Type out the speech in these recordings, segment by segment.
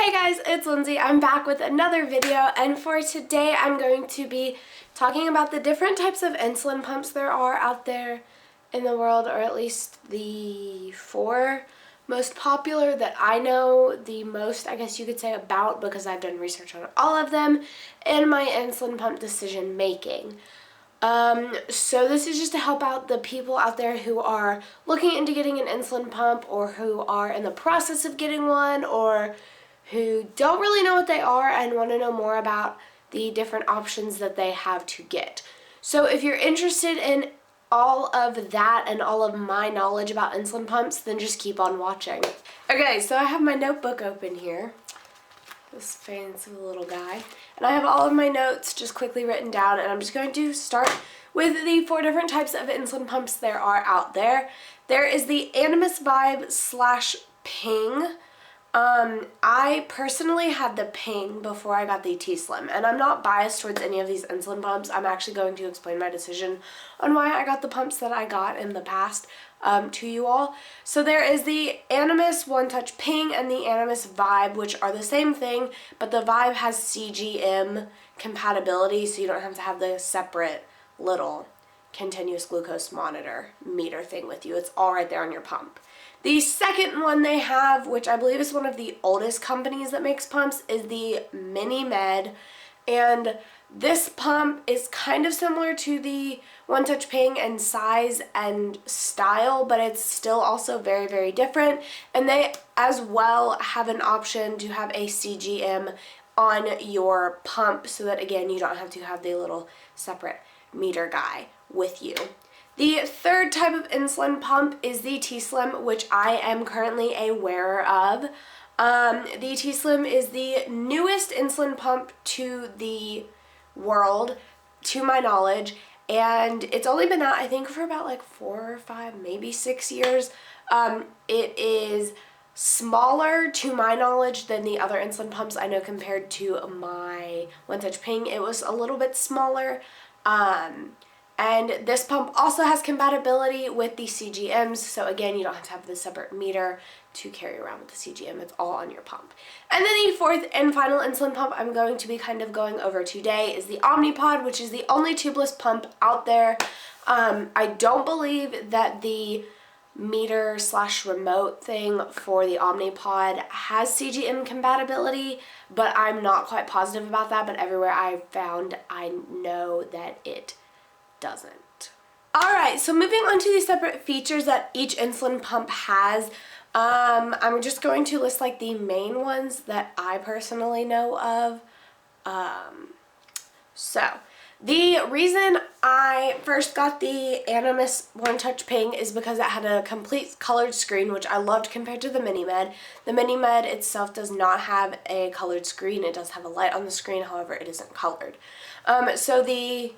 Hey guys, it's Lindsay. I'm back with another video, and for today I'm going to be talking about the different types of insulin pumps there are out there in the world, or at least the 4 most popular that I know the most, I guess you could say, about, because I've done research on all of them in my insulin pump decision making. So this is just to help out the people out there who are looking into getting an insulin pump, or who are in the process of getting one, or who don't really know what they are and want to know more about the different options that they have to get. So if you're interested in all of that and all of my knowledge about insulin pumps, then just keep on watching. Okay, so I have my notebook open here, this fancy little guy, and I have all of my notes just quickly written down, and I'm just going to start with the 4 different types of insulin pumps there are out there. There is the Animus Vibe / Ping. I personally had the Ping before I got the T-Slim, and I'm not biased towards any of these insulin pumps. I'm actually going to explain my decision on why I got the pumps that I got in the past to you all. So there is the Animus One Touch Ping and the Animus Vibe, which are the same thing, but the Vibe has CGM compatibility, so you don't have to have the separate little continuous glucose monitor meter thing with you. It's all right there on your pump. The second one they have, which I believe is one of the oldest companies that makes pumps, is the Mini-Med, and this pump is kind of similar to the One Touch Ping in size and style, but it's still also very, very different, and they as well have an option to have a CGM on your pump, so that again you don't have to have the little separate meter guy with you. The third type of insulin pump is the T-Slim, which I am currently a wearer of. The T-Slim is the newest insulin pump to the world, to my knowledge, and it's only been out, I think, for about like 4 or 5, maybe 6 years. It is smaller, to my knowledge, than the other insulin pumps I know compared to my One Touch Ping. It was a little bit smaller. And this pump also has compatibility with the CGMs, so again, you don't have to have the separate meter to carry around with the CGM. It's all on your pump. And then the fourth and final insulin pump I'm going to be kind of going over today is the Omnipod, which is the only tubeless pump out there. I don't believe that the meter / remote thing for the Omnipod has CGM compatibility, but I'm not quite positive about that, but everywhere I've found, I know that it doesn't. Alright, so moving on to the separate features that each insulin pump has, I'm just going to list like the main ones that I personally know of. So the reason I first got the Animus One Touch Ping is because it had a complete colored screen, which I loved compared to the Mini-Med. The Mini-Med itself does not have a colored screen. It does have a light on the screen, however, it isn't colored. So the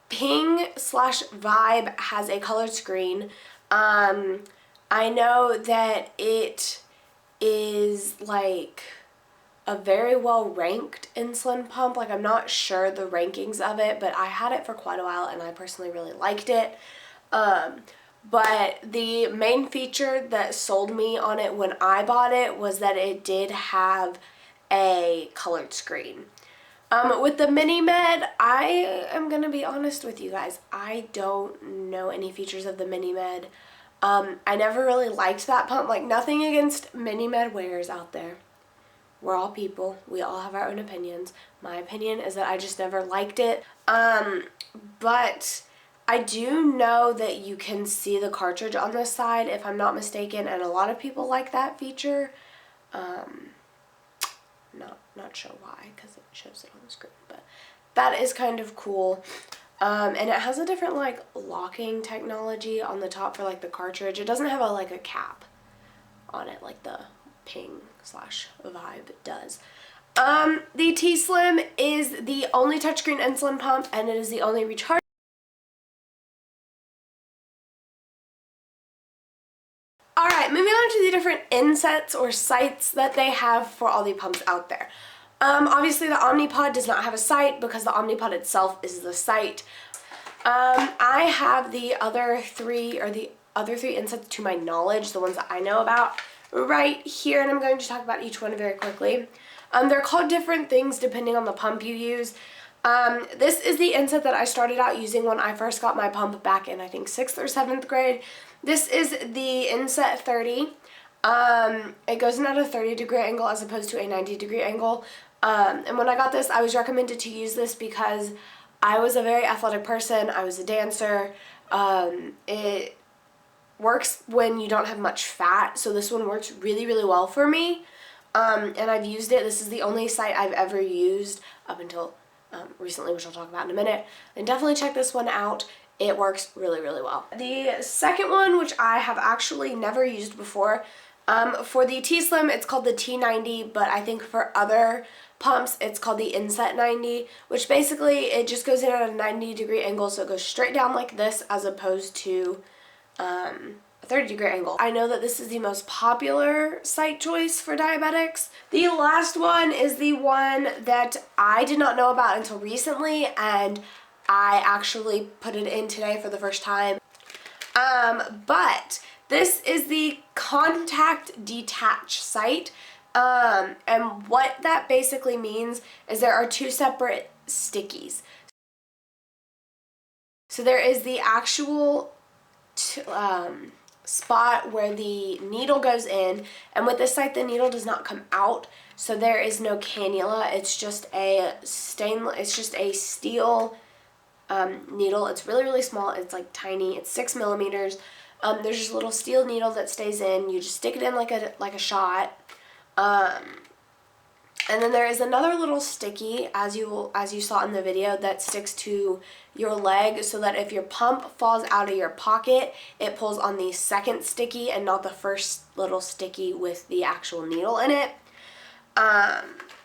Ping / Vibe has a colored screen. I know that it is like a very well ranked insulin pump. Like, I'm not sure the rankings of it, but I had it for quite a while and I personally really liked it. But the main feature that sold me on it when I bought it was that it did have a colored screen. With the Mini-Med, I am going to be honest with you guys. I don't know any features of the Mini-Med. I never really liked that pump. Like, nothing against Mini-Med wearers out there. We're all people. We all have our own opinions. My opinion is that I just never liked it. But I do know that you can see the cartridge on this side, if I'm not mistaken, and a lot of people like that feature. Not sure why, because it shows it on the screen, but that is kind of cool. And it has a different like locking technology on the top for like the cartridge. It doesn't have a cap on it like the Ping / Vibe does. The T-Slim is the only touchscreen insulin pump, and it is the only recharge. Alright, moving on to the different insets or sites that they have for all the pumps out there. Obviously the Omnipod does not have a site because the Omnipod itself is the site. I have the other three insets to my knowledge, the ones that I know about, right here, and I'm going to talk about each one very quickly. They're called different things depending on the pump you use. This is the Inset that I started out using when I first got my pump back in, I think, 6th or 7th grade. This is the Inset 30. It goes in at a 30-degree angle as opposed to a 90-degree angle. And when I got this, I was recommended to use this because I was a very athletic person. I was a dancer. It works when you don't have much fat, so this one works really, really well for me. And I've used it. This is the only site I've ever used up until recently, which I'll talk about in a minute. And definitely check this one out. It works really, really well. The second one, which I have actually never used before, for the T-Slim, it's called the T90, but I think for other pumps, it's called the Inset 90, which basically it just goes in at a 90-degree angle, so it goes straight down like this as opposed to a 30-degree angle. I know that this is the most popular site choice for diabetics. The last one is the one that I did not know about until recently, and I actually put it in today for the first time. But this is the contact detach site. And what that basically means is there are two separate stickies. So there is the actual spot where the needle goes in, and with this site the needle does not come out, so there is no cannula. It's just a steel needle. It's really, really small. It's like tiny. It's 6 millimeters. There's just a little steel needle that stays in. You just stick it in like a shot. And then there is another little sticky, as you saw in the video, that sticks to your leg so that if your pump falls out of your pocket, it pulls on the second sticky and not the first little sticky with the actual needle in it.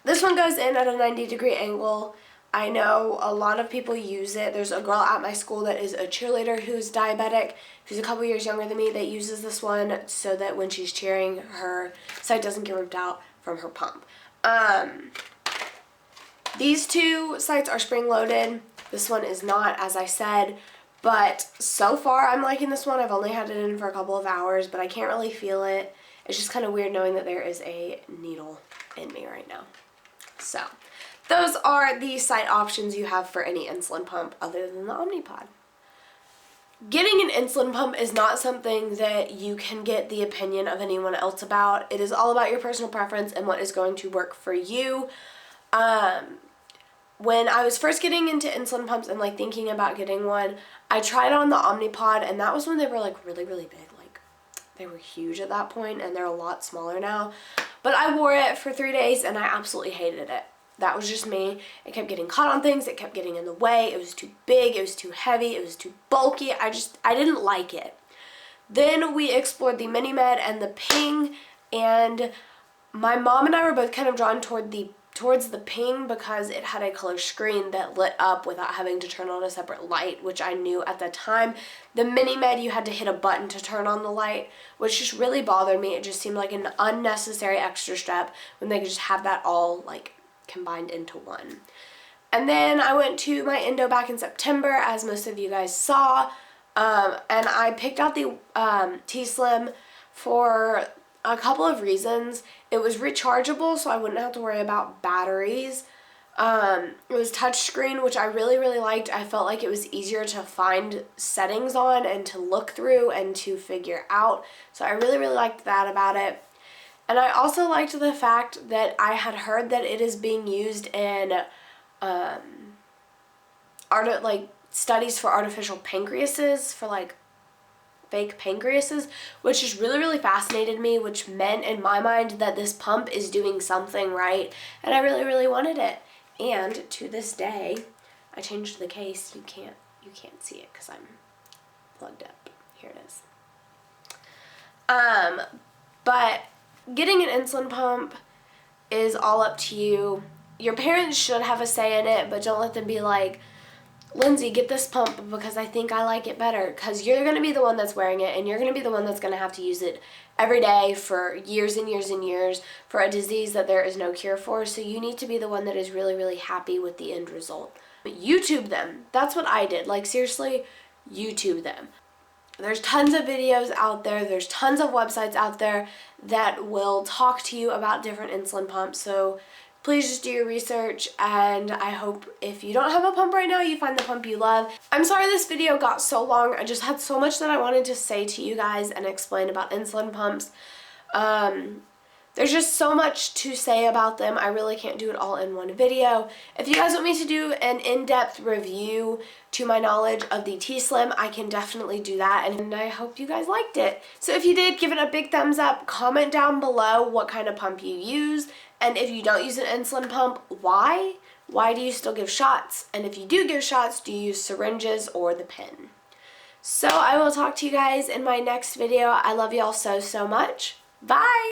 This one goes in at a 90-degree angle. I know a lot of people use it. There's a girl at my school that is a cheerleader who's diabetic, who's a couple years younger than me, that uses this one so that when she's cheering, her site doesn't get ripped out from her pump. These two sites are spring-loaded. This one is not, as I said, but so far I'm liking this one. I've only had it in for a couple of hours, but I can't really feel it. It's just kind of weird knowing that there is a needle in me right now. So those are the site options you have for any insulin pump other than the Omnipod. Getting an insulin pump is not something that you can get the opinion of anyone else about. It is all about your personal preference and what is going to work for you. When I was first getting into insulin pumps and like thinking about getting one, I tried on the Omnipod, and that was when they were like really, really big. Like they were huge at that point, and they're a lot smaller now. But I wore it for 3 days and I absolutely hated it. That was just me. It kept getting caught on things. It kept getting in the way. It was too big. It was too heavy. It was too bulky. I didn't like it. Then we explored the Mini-Med and the Ping, and my mom and I were both kind of drawn towards the Ping because it had a color screen that lit up without having to turn on a separate light, which I knew at the time. The Mini-Med, you had to hit a button to turn on the light, which just really bothered me. It just seemed like an unnecessary extra step when they could just have that all like combined into one. And then I went to my endo back in September, as most of you guys saw, and I picked out the T-Slim for a couple of reasons. It was rechargeable, so I wouldn't have to worry about batteries. It was touchscreen, which I really, really liked. I felt like it was easier to find settings on and to look through and to figure out, so I really, really liked that about it. And I also liked the fact that I had heard that it is being used in studies for artificial pancreases, for like fake pancreases, which just really, really fascinated me, which meant in my mind that this pump is doing something right, and I really, really wanted it. And to this day, I changed the case. You can't see it because I'm plugged up. Here it is. But getting an insulin pump is all up to you. Your parents should have a say in it, but don't let them be like, Lindsay, get this pump because I think I like it better, because you're going to be the one that's wearing it, and you're going to be the one that's going to have to use it every day for years and years and years for a disease that there is no cure for, so you need to be the one that is really, really happy with the end result. But YouTube them. That's what I did. Like, seriously, YouTube them. There's tons of videos out there, there's tons of websites out there that will talk to you about different insulin pumps. So please just do your research, and I hope if you don't have a pump right now, you find the pump you love. I'm sorry this video got so long. I just had so much that I wanted to say to you guys and explain about insulin pumps. There's just so much to say about them. I really can't do it all in one video. If you guys want me to do an in-depth review to my knowledge of the T-Slim, I can definitely do that, and I hope you guys liked it. So if you did, give it a big thumbs up. Comment down below what kind of pump you use, and if you don't use an insulin pump, why? Why do you still give shots? And if you do give shots, do you use syringes or the pen? So I will talk to you guys in my next video. I love y'all so much. Bye!